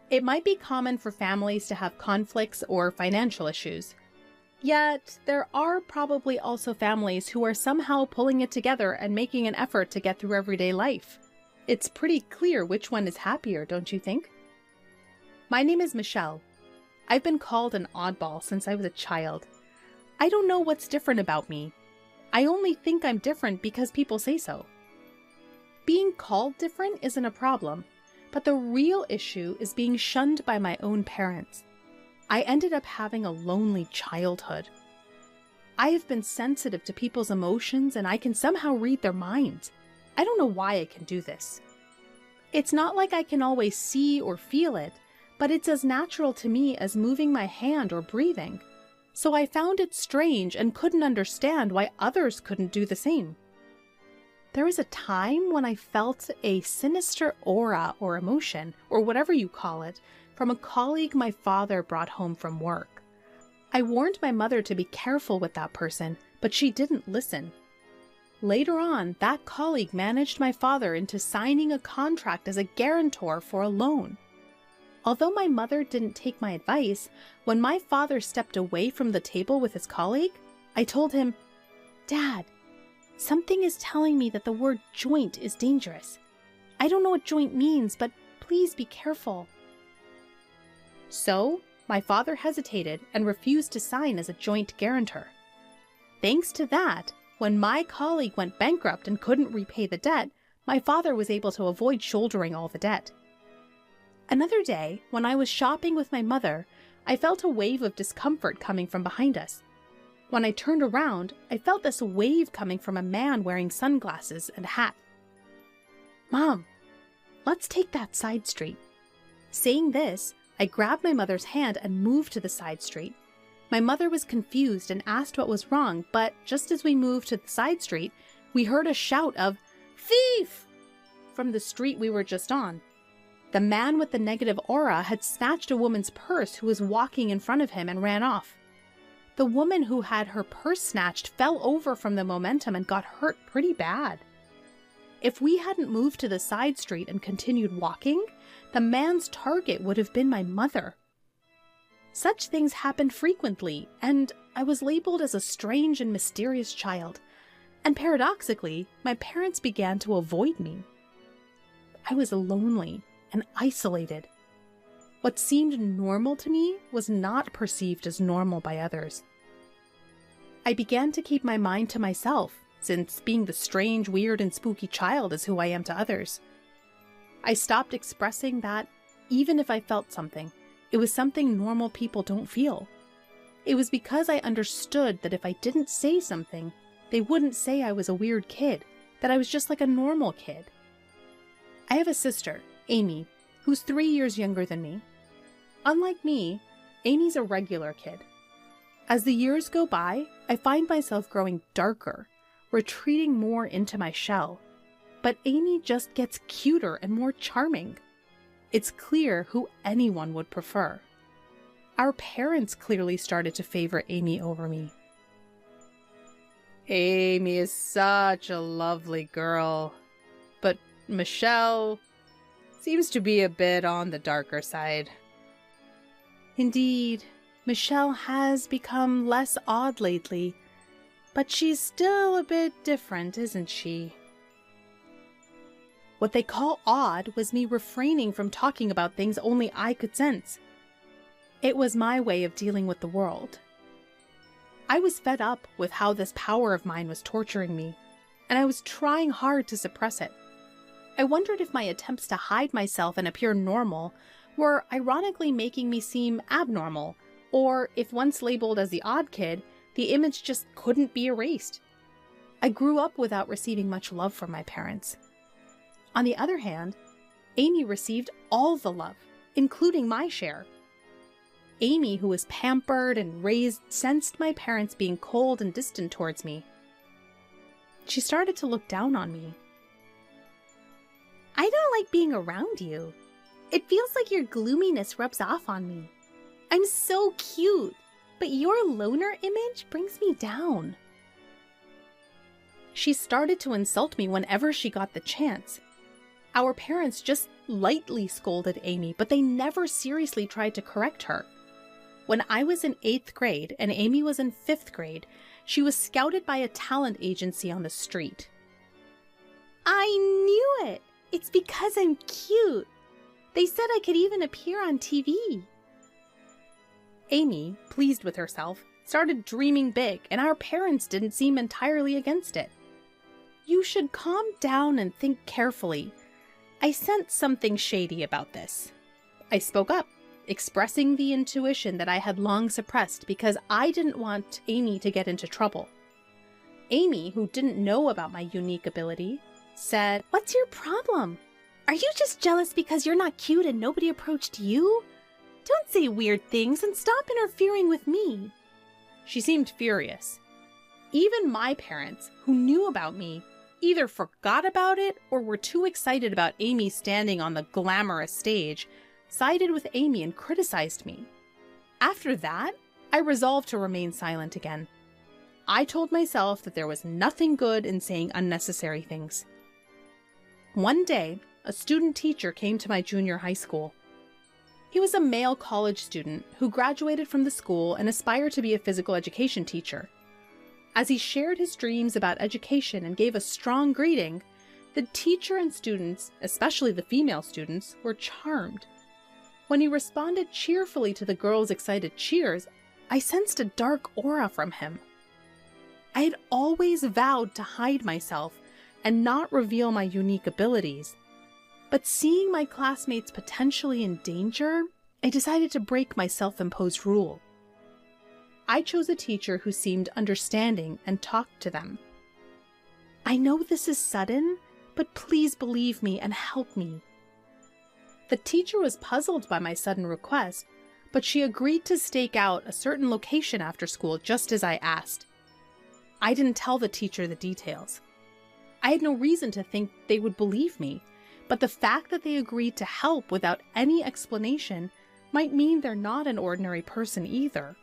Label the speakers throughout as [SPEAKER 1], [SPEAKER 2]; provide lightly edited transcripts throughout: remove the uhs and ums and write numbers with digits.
[SPEAKER 1] It might be common for families to have conflicts or financial issues. Yet, there are probably also families who are somehow pulling it together and making an effort to get through everyday life. It's pretty clear which one is happier, don't you think? My name is Michelle. I've been called an oddball since I was a child. I don't know what's different about me. I only think I'm different because people say so. Being called different isn't a problem, but the real issue is being shunned by my own parents. I ended up having a lonely childhood. I have been sensitive to people's emotions and I can somehow read their minds. I don't know why I can do this. It's not like I can always see or feel it, but it's as natural to me as moving my hand or breathing. So I found it strange and couldn't understand why others couldn't do the same. There was a time when I felt a sinister aura or emotion, or whatever you call it, from a colleague my father brought home from work. I warned my mother to be careful with that person, but she didn't listen. Later on, that colleague managed my father into signing a contract as a guarantor for a loan. Although my mother didn't take my advice, when my father stepped away from the table with his colleague, I told him, "Dad, something is telling me that the word joint is dangerous. I don't know what joint means, but please be careful." So, my father hesitated and refused to sign as a joint guarantor. Thanks to that, when my colleague went bankrupt and couldn't repay the debt, my father was able to avoid shouldering all the debt. Another day, when I was shopping with my mother, I felt a wave of discomfort coming from behind us. When I turned around, I felt this wave coming from a man wearing sunglasses and a hat. "Mom, let's take that side street." Saying this, I grabbed my mother's hand and moved to the side street. My mother was confused and asked what was wrong, but just as we moved to the side street, we heard a shout of "Thief!" from the street we were just on. The man with the negative aura had snatched a woman's purse who was walking in front of him and ran off. The woman who had her purse snatched fell over from the momentum and got hurt pretty bad. If we hadn't moved to the side street and continued walking, the man's target would have been my mother. Such things happened frequently, and I was labeled as a strange and mysterious child. And paradoxically, my parents began to avoid me. I was lonely and isolated. What seemed normal to me was not perceived as normal by others. I began to keep my mind to myself, since being the strange, weird, and spooky child is who I am to others. I stopped expressing that, even if I felt something, it was something normal people don't feel. It was because I understood that if I didn't say something, they wouldn't say I was a weird kid, that I was just like a normal kid. I have a sister, Amy, who's 3 years younger than me. Unlike me, Amy's a regular kid. As the years go by, I find myself growing darker, retreating more into my shell. But Amy just gets cuter and more charming. It's clear who anyone would prefer. Our parents clearly started to favor Amy over me. Amy is such a lovely girl, but Michelle seems to be a bit on the darker side. Indeed, Michelle has become less odd lately, but she's still a bit different, isn't she? What they call odd was me refraining from talking about things only I could sense. It was my way of dealing with the world. I was fed up with how this power of mine was torturing me, and I was trying hard to suppress it. I wondered if my attempts to hide myself and appear normal were ironically making me seem abnormal, or if once labeled as the odd kid, the image just couldn't be erased. I grew up without receiving much love from my parents. On the other hand, Amy received all the love, including my share. Amy, who was pampered and raised, sensed my parents being cold and distant towards me. She started to look down on me. "I don't like being around you. It feels like your gloominess rubs off on me. I'm so cute, but your loner image brings me down." She started to insult me whenever she got the chance. Our parents just lightly scolded Amy, but they never seriously tried to correct her. When I was in 8th grade and Amy was in 5th grade, she was scouted by a talent agency on the street. I knew it! It's because I'm cute! They said I could even appear on TV. Amy, pleased with herself, started dreaming big, and our parents didn't seem entirely against it. You should calm down and think carefully. I sensed something shady about this. I spoke up, expressing the intuition that I had long suppressed because I didn't want Amy to get into trouble. Amy, who didn't know about my unique ability, said, "What's your problem? Are you just jealous because you're not cute and nobody approached you? Don't say weird things and stop interfering with me." She seemed furious. Even my parents, who knew about me, either forgot about it or were too excited about Amy standing on the glamorous stage, sided with Amy and criticized me. After that, I resolved to remain silent again. I told myself that there was nothing good in saying unnecessary things. One day, a student teacher came to my junior high school. He was a male college student who graduated from the school and aspired to be a physical education teacher. As he shared his dreams about education and gave a strong greeting, the teacher and students, especially the female students, were charmed. When he responded cheerfully to the girls' excited cheers, I sensed a dark aura from him. I had always vowed to hide myself and not reveal my unique abilities. But seeing my classmates potentially in danger, I decided to break my self-imposed rule. I chose a teacher who seemed understanding and talked to them. I know this is sudden, but please believe me and help me. The teacher was puzzled by my sudden request, but she agreed to stake out a certain location after school just as I asked. I didn't tell the teacher the details. I had no reason to think they would believe me, but the fact that they agreed to help without any explanation might mean they're not an ordinary person either.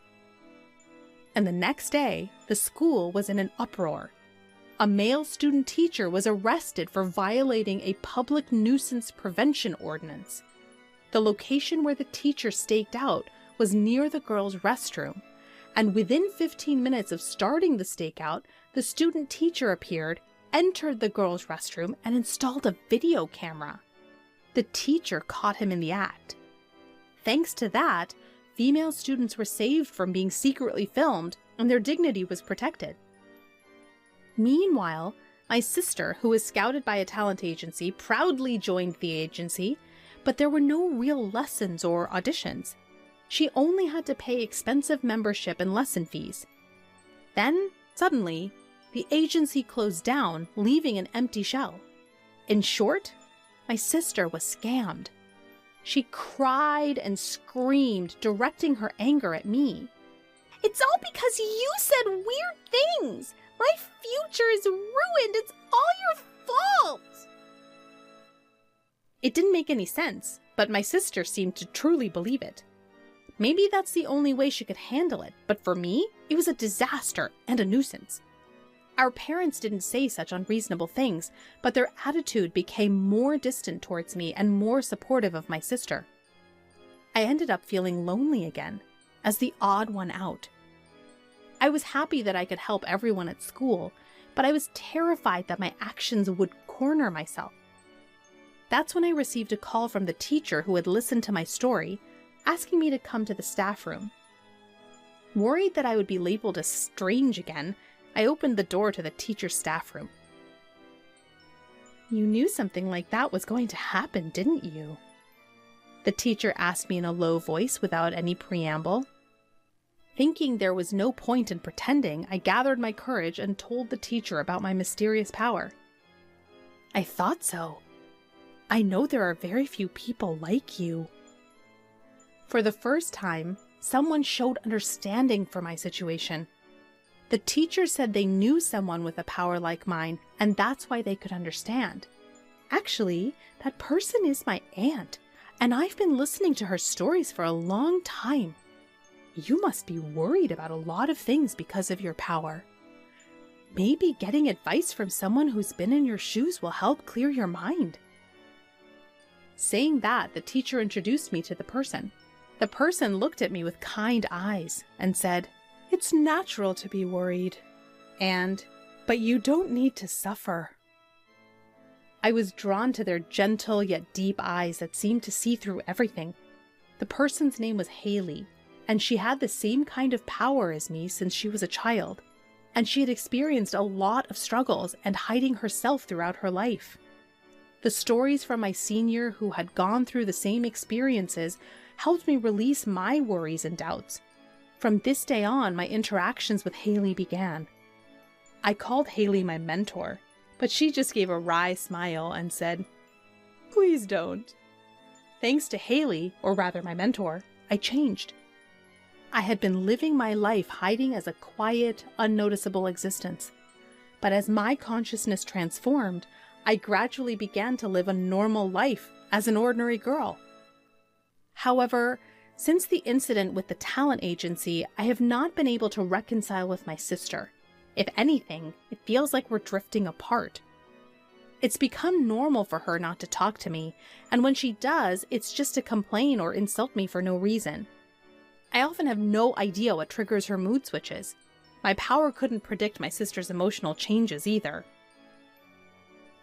[SPEAKER 1] And the next day, the school was in an uproar. A male student teacher was arrested for violating a public nuisance prevention ordinance. The location where the teacher staked out was near the girls' restroom, and within 15 minutes of starting the stakeout, the student teacher appeared, entered the girls' restroom, and installed a video camera. The teacher caught him in the act. Thanks to that, female students were saved from being secretly filmed, and their dignity was protected. Meanwhile, my sister, who was scouted by a talent agency, proudly joined the agency, but there were no real lessons or auditions. She only had to pay expensive membership and lesson fees. Then, suddenly, the agency closed down, leaving an empty shell. In short, my sister was scammed. She cried and screamed, directing her anger at me. "It's all because you said weird things! My future is ruined! It's all your fault!" It didn't make any sense, but my sister seemed to truly believe it. Maybe that's the only way she could handle it, but for me, it was a disaster and a nuisance. Our parents didn't say such unreasonable things, but their attitude became more distant towards me and more supportive of my sister. I ended up feeling lonely again, as the odd one out. I was happy that I could help everyone at school, but I was terrified that my actions would corner myself. That's when I received a call from the teacher who had listened to my story, asking me to come to the staff room. Worried that I would be labeled as strange again, I opened the door to the teacher's staff room. "You knew something like that was going to happen, didn't you?" The teacher asked me in a low voice without any preamble. Thinking there was no point in pretending, I gathered my courage and told the teacher about my mysterious power. "I thought so. I know there are very few people like you." For the first time, someone showed understanding for my situation. The teacher said they knew someone with a power like mine, and that's why they could understand. Actually, that person is my aunt, and I've been listening to her stories for a long time. You must be worried about a lot of things because of your power. Maybe getting advice from someone who's been in your shoes will help clear your mind. Saying that, the teacher introduced me to the person. The person looked at me with kind eyes and said, "It's natural to be worried," and, "But you don't need to suffer." I was drawn to their gentle yet deep eyes that seemed to see through everything. The person's name was Haley, and she had the same kind of power as me since she was a child, and she had experienced a lot of struggles and hiding herself throughout her life. The stories from my senior who had gone through the same experiences helped me release my worries and doubts. From this day on, my interactions with Haley began. I called Haley my mentor, but she just gave a wry smile and said, "Please don't." Thanks to Haley, or rather my mentor, I changed. I had been living my life hiding as a quiet, unnoticeable existence. But as my consciousness transformed, I gradually began to live a normal life as an ordinary girl. However, since the incident with the talent agency, I have not been able to reconcile with my sister. If anything, it feels like we're drifting apart. It's become normal for her not to talk to me, and when she does, it's just to complain or insult me for no reason. I often have no idea what triggers her mood switches. My power couldn't predict my sister's emotional changes either.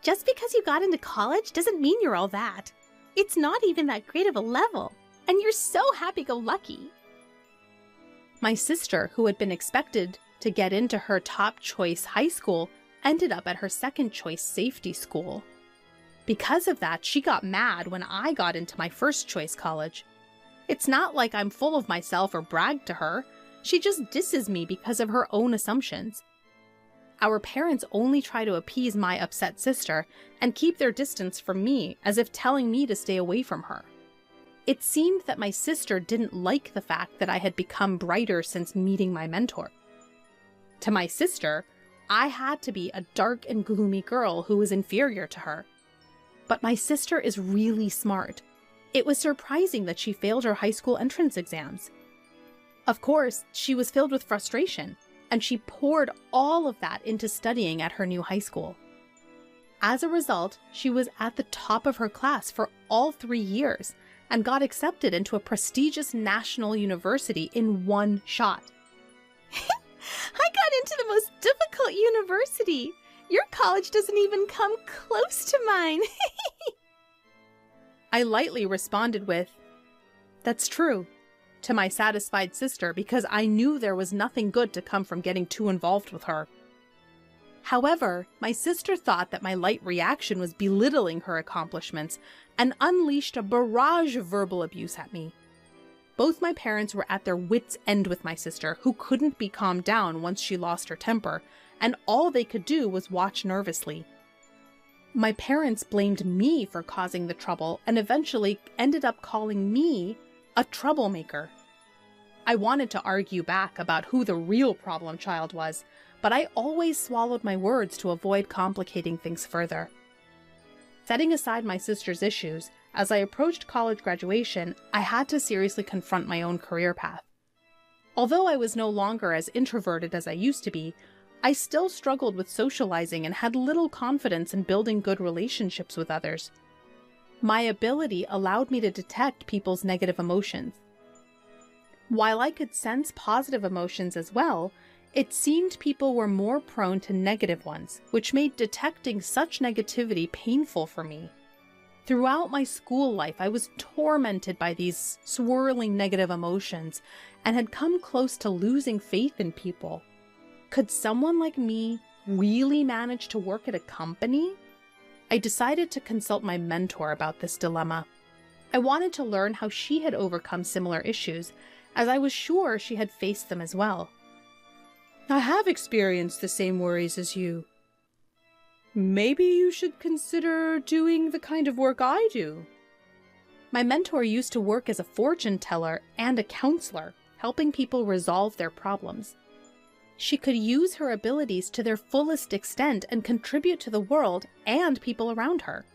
[SPEAKER 2] Just because you got into college doesn't mean you're all that. It's not even that great of a level, and you're so happy-go-lucky.
[SPEAKER 1] My sister, who had been expected to get into her top choice high school, ended up at her second choice safety school. Because of that, she got mad when I got into my first choice college. It's not like I'm full of myself or brag to her. She just disses me because of her own assumptions. Our parents only try to appease my upset sister and keep their distance from me, as if telling me to stay away from her. It seemed that my sister didn't like the fact that I had become brighter since meeting my mentor. To my sister, I had to be a dark and gloomy girl who was inferior to her. But my sister is really smart. It was surprising that she failed her high school entrance exams. Of course, she was filled with frustration, and she poured all of that into studying at her new high school. As a result, she was at the top of her class for all 3 years and got accepted into a prestigious national university in one shot.
[SPEAKER 2] I got into the most difficult university. Your college doesn't even come close to mine.
[SPEAKER 1] I lightly responded with, "That's true," to my satisfied sister because I knew there was nothing good to come from getting too involved with her. However, my sister thought that my light reaction was belittling her accomplishments and unleashed a barrage of verbal abuse at me. Both my parents were at their wits' end with my sister, who couldn't be calmed down once she lost her temper, and all they could do was watch nervously. My parents blamed me for causing the trouble and eventually ended up calling me a troublemaker. I wanted to argue back about who the real problem child was, but I always swallowed my words to avoid complicating things further. Setting aside my sister's issues, as I approached college graduation, I had to seriously confront my own career path. Although I was no longer as introverted as I used to be, I still struggled with socializing and had little confidence in building good relationships with others. My ability allowed me to detect people's negative emotions. While I could sense positive emotions as well, it seemed people were more prone to negative ones, which made detecting such negativity painful for me. Throughout my school life, I was tormented by these swirling negative emotions and had come close to losing faith in people. Could someone like me really manage to work at a company? I decided to consult my mentor about this dilemma. I wanted to learn how she had overcome similar issues, as I was sure she had faced them as well. "I have experienced the same worries as you. Maybe you should consider doing the kind of work I do." My mentor used to work as a fortune teller and a counselor, helping people resolve their problems. She could use her abilities to their fullest extent and contribute to the world and people around her.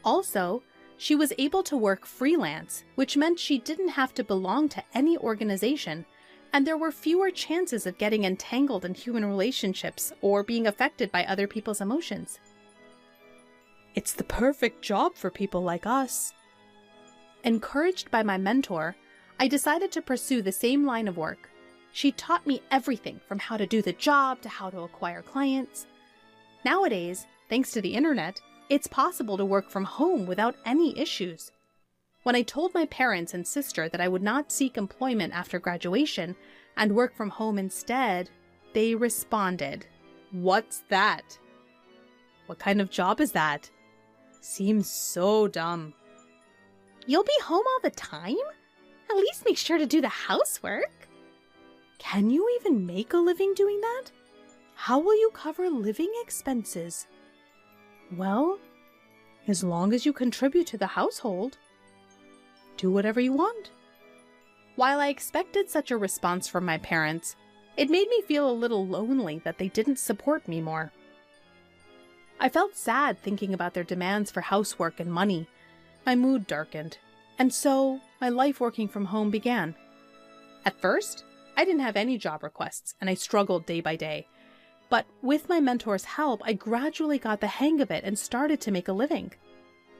[SPEAKER 1] Also, she was able to work freelance, which meant she didn't have to belong to any organization, and there were fewer chances of getting entangled in human relationships or being affected by other people's emotions. It's the perfect job for people like us. Encouraged by my mentor, I decided to pursue the same line of work. She taught me everything from how to do the job to how to acquire clients. Nowadays, thanks to the internet, it's possible to work from home without any issues. When I told my parents and sister that I would not seek employment after graduation and work from home instead, they responded, "What's that? What kind of job is that? Seems so dumb."
[SPEAKER 2] You'll be home all the time? At least make sure to do the housework.
[SPEAKER 1] Can you even make a living doing that? How will you cover living expenses? Well, as long as you contribute to the household, do whatever you want. While I expected such a response from my parents, it made me feel a little lonely that they didn't support me more. I felt sad thinking about their demands for housework and money. My mood darkened, and so my life working from home began. At first, I didn't have any job requests, and I struggled day by day. But with my mentor's help, I gradually got the hang of it and started to make a living.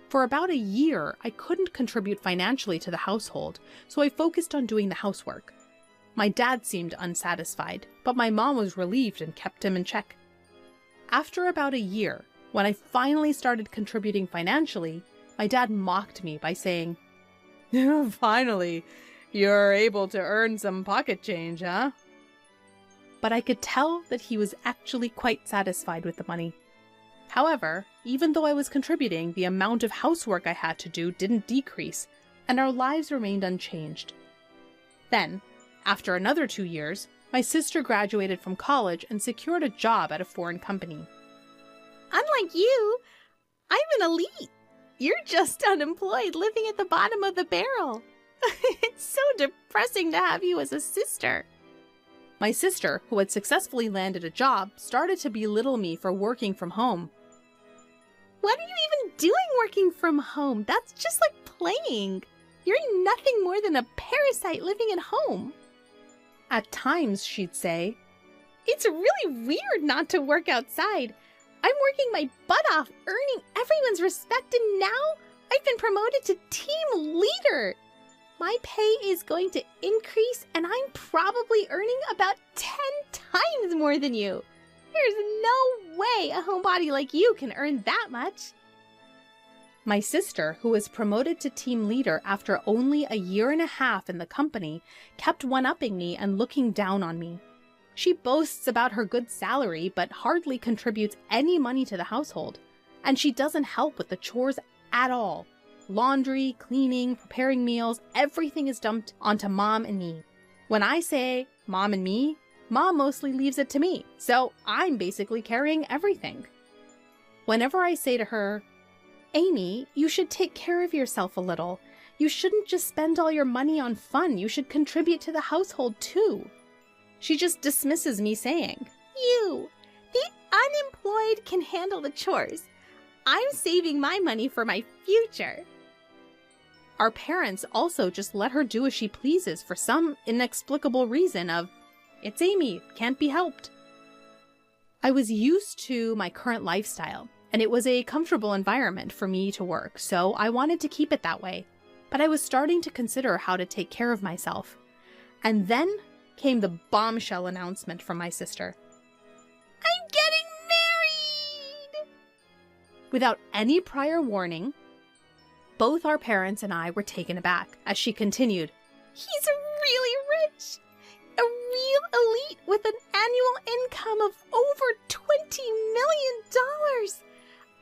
[SPEAKER 1] For about a year, I couldn't contribute financially to the household, so I focused on doing the housework. My dad seemed unsatisfied, but my mom was relieved and kept him in check. After about a year, when I finally started contributing financially, my dad mocked me by saying, "Finally, you're able to earn some pocket change, huh?" But I could tell that he was actually quite satisfied with the money. However, even though I was contributing, the amount of housework I had to do didn't decrease, and our lives remained unchanged. Then, after another 2 years, my sister graduated from college and secured a job at a foreign company.
[SPEAKER 2] Unlike you, I'm an elite. You're just unemployed, living at the bottom of the barrel. It's so depressing to have you as a sister.
[SPEAKER 1] My sister, who had successfully landed a job, started to belittle me for working from home.
[SPEAKER 2] What are you even doing working from home? That's just like playing. You're nothing more than a parasite living at home.
[SPEAKER 1] At times, she'd say,
[SPEAKER 2] "It's really weird not to work outside. I'm working my butt off, earning everyone's respect, and now I've been promoted to team leader. My pay is going to increase, and I'm probably earning about 10 times more than you. There's no way a homebody like you can earn that much."
[SPEAKER 1] My sister, who was promoted to team leader after only a year and a half in the company, kept one-upping me and looking down on me. She boasts about her good salary, but hardly contributes any money to the household, and she doesn't help with the chores at all. Laundry, cleaning, preparing meals, everything is dumped onto Mom and me. When I say Mom and me, Mom mostly leaves it to me, so I'm basically carrying everything. Whenever I say to her, "Amy, you should take care of yourself a little. You shouldn't just spend all your money on fun. You should contribute to the household too," she just dismisses me saying,
[SPEAKER 2] "You, the unemployed, can handle the chores. I'm saving my money for my future."
[SPEAKER 1] Our parents also just let her do as she pleases for some inexplicable reason of, "It's Amy, can't be helped." I was used to my current lifestyle, and it was a comfortable environment for me to work, so I wanted to keep it that way. But I was starting to consider how to take care of myself. And then came the bombshell announcement from my sister.
[SPEAKER 2] "I'm getting married!"
[SPEAKER 1] Without any prior warning, both our parents and I were taken aback as she continued,
[SPEAKER 2] "He's really rich. A real elite with an annual income of over $20 million.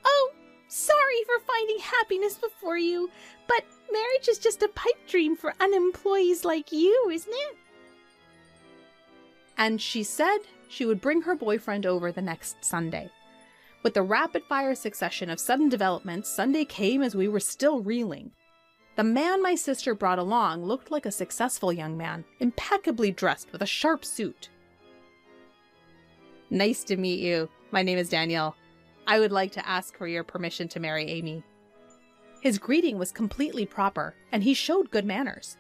[SPEAKER 2] Oh, sorry for finding happiness before you, but marriage is just a pipe dream for unemployees like you, isn't it?"
[SPEAKER 1] And she said she would bring her boyfriend over the next Sunday. With the rapid-fire succession of sudden developments, Sunday came as we were still reeling. The man my sister brought along looked like a successful young man, impeccably dressed with a sharp suit. "Nice to meet you. My name is Danielle. I would like to ask for your permission to marry Amy." His greeting was completely proper, and he showed good manners.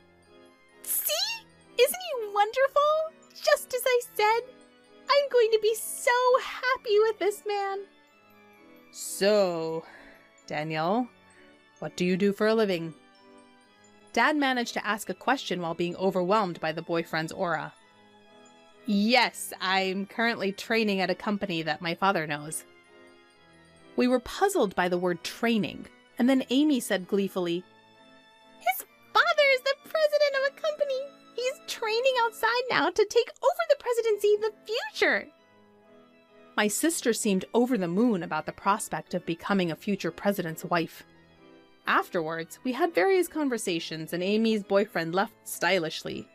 [SPEAKER 2] "See? Isn't he wonderful? Just as I said. going to be so happy with this man.
[SPEAKER 1] So, Daniel, what do you do for a living? Dad managed to ask a question while being overwhelmed by the boyfriend's aura. Yes, I'm currently training at a company that my father knows. We were puzzled by the word training, and then Amy said gleefully,
[SPEAKER 2] His father is the president of a company. He's training outside now to take over the presidency in the future.
[SPEAKER 1] My sister seemed over the moon about the prospect of becoming a future president's wife. Afterwards, we had various conversations and Amy's boyfriend left stylishly.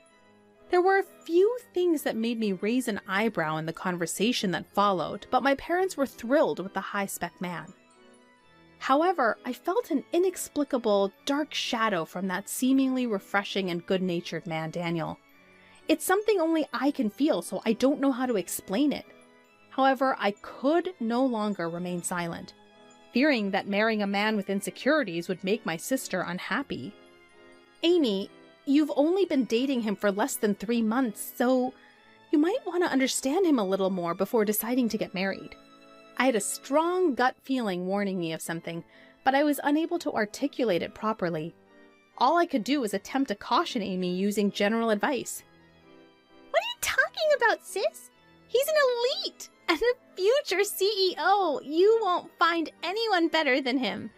[SPEAKER 1] There were a few things that made me raise an eyebrow in the conversation that followed, but my parents were thrilled with the high-spec man. However, I felt an inexplicable, dark shadow from that seemingly refreshing and good-natured man, Daniel. It's something only I can feel, so I don't know how to explain it. However, I could no longer remain silent, fearing that marrying a man with insecurities would make my sister unhappy. Amy, you've only been dating him for less than 3 months, so you might want to understand him a little more before deciding to get married. I had a strong gut feeling warning me of something, but I was unable to articulate it properly. All I could do was attempt to caution Amy using general advice.
[SPEAKER 2] What are you talking about, sis? He's an elite and a future CEO. You won't find anyone better than him.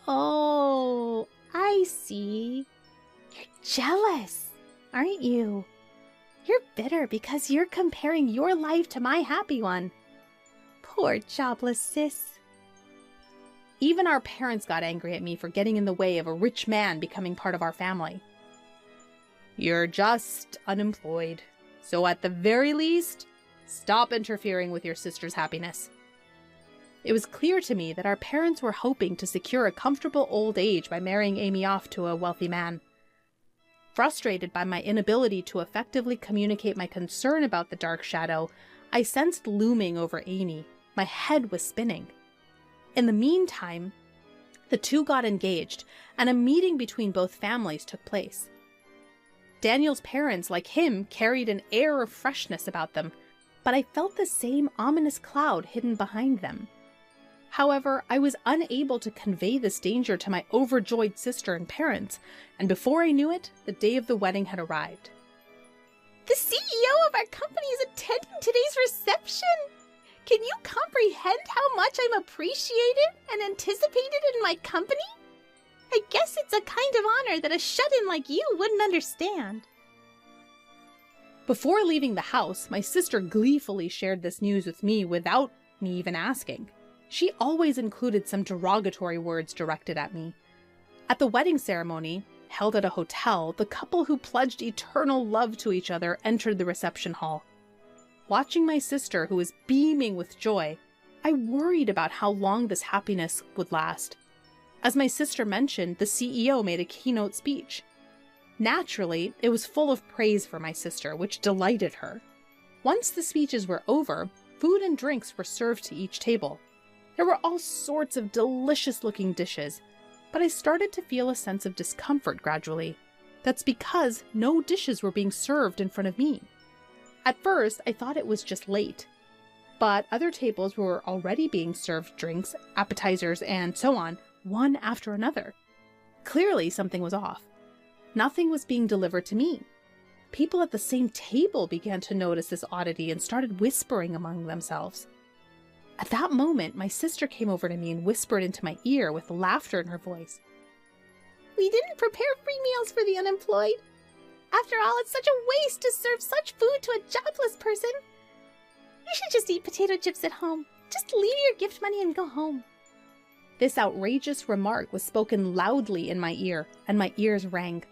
[SPEAKER 2] Oh, I see. You're jealous, aren't you? You're bitter because you're comparing your life to my happy one. Poor jobless sis.
[SPEAKER 1] Even our parents got angry at me for getting in the way of a rich man becoming part of our family. You're just unemployed, so at the very least, stop interfering with your sister's happiness. It was clear to me that our parents were hoping to secure a comfortable old age by marrying Amy off to a wealthy man. Frustrated by my inability to effectively communicate my concern about the dark shadow, I sensed looming over Amy. My head was spinning. In the meantime, the two got engaged, and a meeting between both families took place. Daniel's parents, like him, carried an air of freshness about them, but I felt the same ominous cloud hidden behind them. However, I was unable to convey this danger to my overjoyed sister and parents, and before I knew it, the day of the wedding had arrived.
[SPEAKER 2] The CEO of our company is attending today's reception. Can you comprehend how much I'm appreciated and anticipated in my company? I guess it's a kind of honor that a shut-in like you wouldn't understand.
[SPEAKER 1] Before leaving the house, my sister gleefully shared this news with me without me even asking. She always included some derogatory words directed at me. At the wedding ceremony, held at a hotel, the couple who pledged eternal love to each other entered the reception hall. Watching my sister, who was beaming with joy, I worried about how long this happiness would last. As my sister mentioned, the CEO made a keynote speech. Naturally, it was full of praise for my sister, which delighted her. Once the speeches were over, food and drinks were served to each table. There were all sorts of delicious-looking dishes, but I started to feel a sense of discomfort gradually. That's because no dishes were being served in front of me. At first, I thought it was just late, but other tables were already being served drinks, appetizers, and so on, one after another. Clearly, something was off. Nothing was being delivered to me. People at the same table began to notice this oddity and started whispering among themselves. At that moment, my sister came over to me and whispered into my ear with laughter in her voice.
[SPEAKER 2] We didn't prepare free meals for the unemployed. After all, it's such a waste to serve such food to a jobless person. You should just eat potato chips at home. Just leave your gift money and go home.
[SPEAKER 1] This outrageous remark was spoken loudly in my ear, and my ears rang.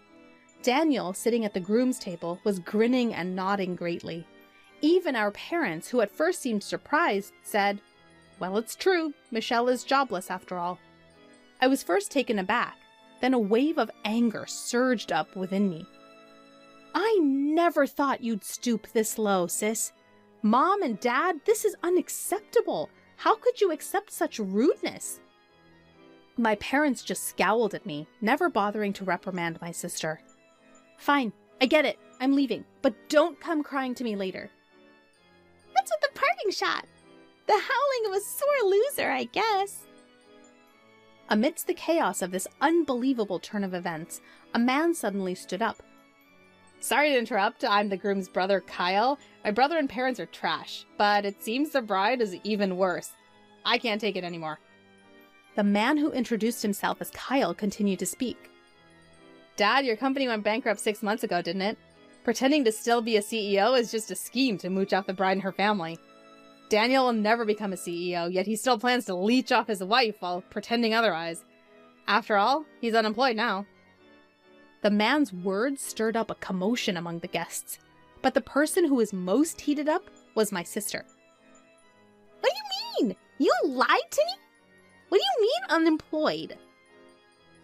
[SPEAKER 1] Daniel, sitting at the groom's table, was grinning and nodding greatly. Even our parents, who at first seemed surprised, said, "Well, it's true. Michelle is jobless after all." I was first taken aback. Then a wave of anger surged up within me. I never thought you'd stoop this low, sis. Mom and Dad, this is unacceptable. How could you accept such rudeness? My parents just scowled at me, never bothering to reprimand my sister. Fine, I get it. I'm leaving, but don't come crying to me later.
[SPEAKER 2] That's what the parting shot. The howling of a sore loser, I guess.
[SPEAKER 1] Amidst the chaos of this unbelievable turn of events, a man suddenly stood up.
[SPEAKER 2] Sorry to interrupt, I'm the groom's brother, Kyle. My brother and parents are trash, but it seems the bride is even worse. I can't take it anymore.
[SPEAKER 1] The man who introduced himself as Kyle continued to speak.
[SPEAKER 2] Dad, your company went bankrupt 6 months ago, didn't it? Pretending to still be a CEO is just a scheme to mooch off the bride and her family. Daniel will never become a CEO, yet he still plans to leech off his wife while pretending otherwise. After all, he's unemployed now.
[SPEAKER 1] The man's words stirred up a commotion among the guests, but the person who was most heated up was my sister.
[SPEAKER 2] What do you mean? You lied to me? What do you mean unemployed?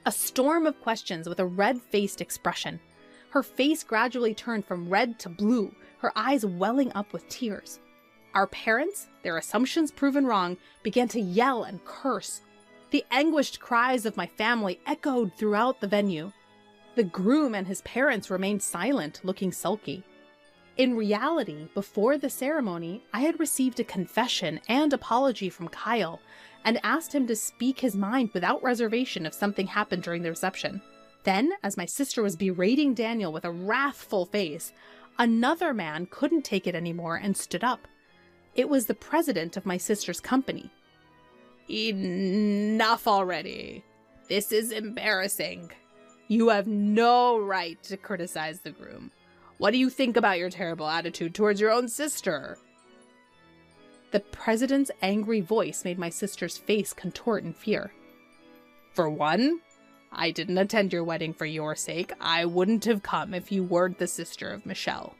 [SPEAKER 1] A storm of questions with a red-faced expression. Her face gradually turned from red to blue, her eyes welling up with tears. Our parents, their assumptions proven wrong, began to yell and curse. The anguished cries of my family echoed throughout the venue. The groom and his parents remained silent, looking sulky. In reality, before the ceremony, I had received a confession and apology from Kyle and asked him to speak his mind without reservation if something happened during the reception. Then, as my sister was berating Daniel with a wrathful face, another man couldn't take it anymore and stood up. It was the president of my sister's company.
[SPEAKER 2] Enough already. This is embarrassing. You have no right to criticize the groom. What do you think about your terrible attitude towards your own sister?
[SPEAKER 1] The president's angry voice made my sister's face contort in fear.
[SPEAKER 2] For one, I didn't attend your wedding for your sake. I wouldn't have come if you weren't the sister of Michelle.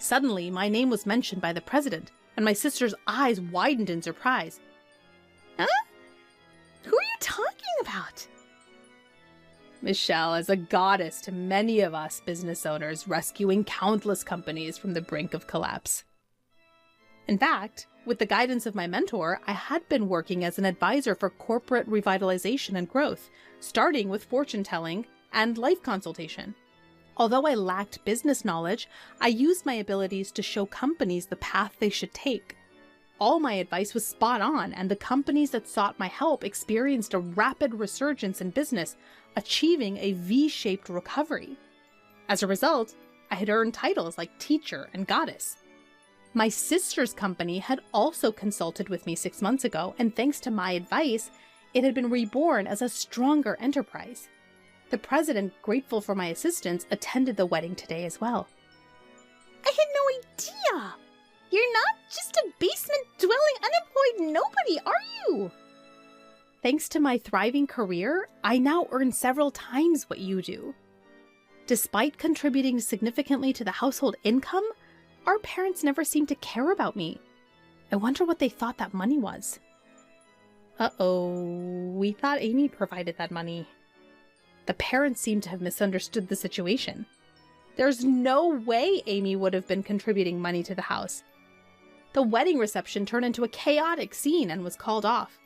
[SPEAKER 1] Suddenly, my name was mentioned by the president, and my sister's eyes widened in surprise.
[SPEAKER 2] Huh? Who are you talking about? Michelle is a goddess to many of us business owners, rescuing countless companies from the brink of collapse.
[SPEAKER 1] In fact, with the guidance of my mentor, I had been working as an advisor for corporate revitalization and growth, starting with fortune-telling and life consultation. Although I lacked business knowledge, I used my abilities to show companies the path they should take. All my advice was spot on, and the companies that sought my help experienced a rapid resurgence in business, achieving a V-shaped recovery. As a result, I had earned titles like teacher and goddess. My sister's company had also consulted with me 6 months ago, and thanks to my advice, it had been reborn as a stronger enterprise. The president, grateful for my assistance, attended the wedding today as well.
[SPEAKER 2] I had no idea! You're not just a basement-dwelling unemployed nobody, are you?
[SPEAKER 1] Thanks to my thriving career, I now earn several times what you do. Despite contributing significantly to the household income, our parents never seemed to care about me. I wonder what they thought that money was. Uh-oh, we thought Amy provided that money. The parents seem to have misunderstood the situation. There's no way Amy would have been contributing money to the house. The wedding reception turned into a chaotic scene and was called off.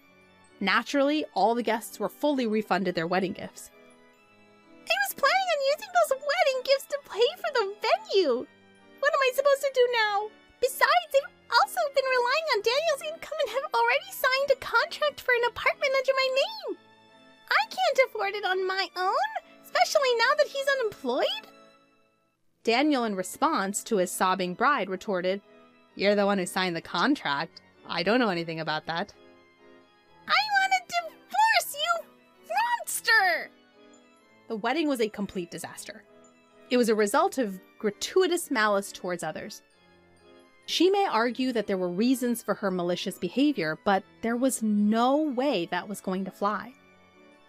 [SPEAKER 1] Naturally, all the guests were fully refunded their wedding gifts.
[SPEAKER 2] I was planning on using those wedding gifts to pay for the venue. What am I supposed to do now? Besides, I've also been relying on Daniel's income and have already signed a contract for an apartment under my name. I can't afford it on my own, especially now that he's unemployed.
[SPEAKER 1] Daniel, in response to his sobbing bride, retorted,
[SPEAKER 2] "You're the one who signed the contract. I don't know anything about that." I want to divorce you, monster!
[SPEAKER 1] The wedding was a complete disaster. It was a result of gratuitous malice towards others. She may argue that there were reasons for her malicious behavior, but there was no way that was going to fly.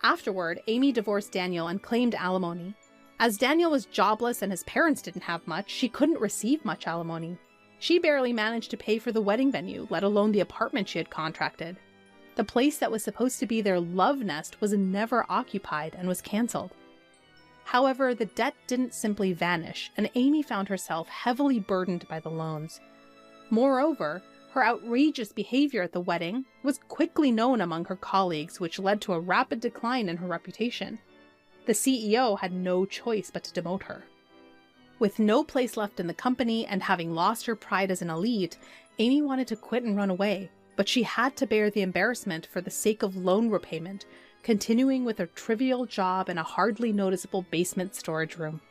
[SPEAKER 1] Afterward, Amy divorced Daniel and claimed alimony. As Daniel was jobless and his parents didn't have much, she couldn't receive much alimony. She barely managed to pay for the wedding venue, let alone the apartment she had contracted. The place that was supposed to be their love nest was never occupied and was canceled. However, the debt didn't simply vanish, and Amy found herself heavily burdened by the loans. Moreover, her outrageous behavior at the wedding was quickly known among her colleagues, which led to a rapid decline in her reputation. The CEO had no choice but to demote her. With no place left in the company and having lost her pride as an elite, Amy wanted to quit and run away. but she had to bear the embarrassment for the sake of loan repayment, continuing with a trivial job in a hardly noticeable basement storage room.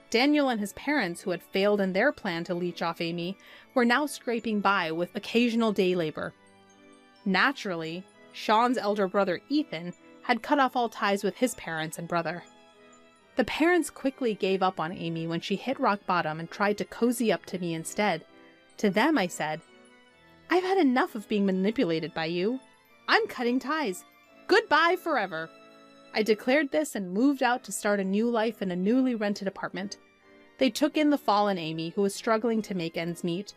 [SPEAKER 1] Daniel and his parents, who had failed in their plan to leech off Amy, were now scraping by with occasional day labor. Naturally, Sean's elder brother Ethan had cut off all ties with his parents and brother. The parents quickly gave up on Amy when she hit rock bottom and tried to cozy up to me instead. To them I said, "I've had enough of being manipulated by you. I'm cutting ties. Goodbye forever." I declared this and moved out to start a new life in a newly rented apartment. They took in the fallen Amy, who was struggling to make ends meet.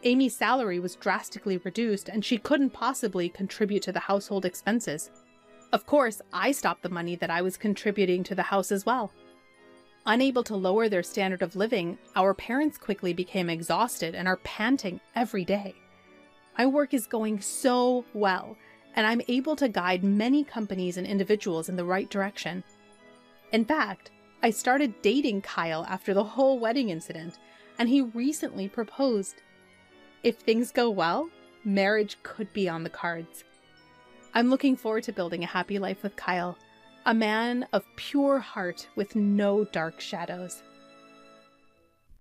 [SPEAKER 1] Amy's salary was drastically reduced, and she couldn't possibly contribute to the household expenses. Of course, I stopped the money that I was contributing to the house as well. Unable to lower their standard of living, our parents quickly became exhausted and are panting every day. My work is going so well, and I'm able to guide many companies and individuals in the right direction. In fact, I started dating Kyle after the whole wedding incident, and he recently proposed. If things go well, marriage could be on the cards. I'm looking forward to building a happy life with Kyle, a man of pure heart with no dark shadows.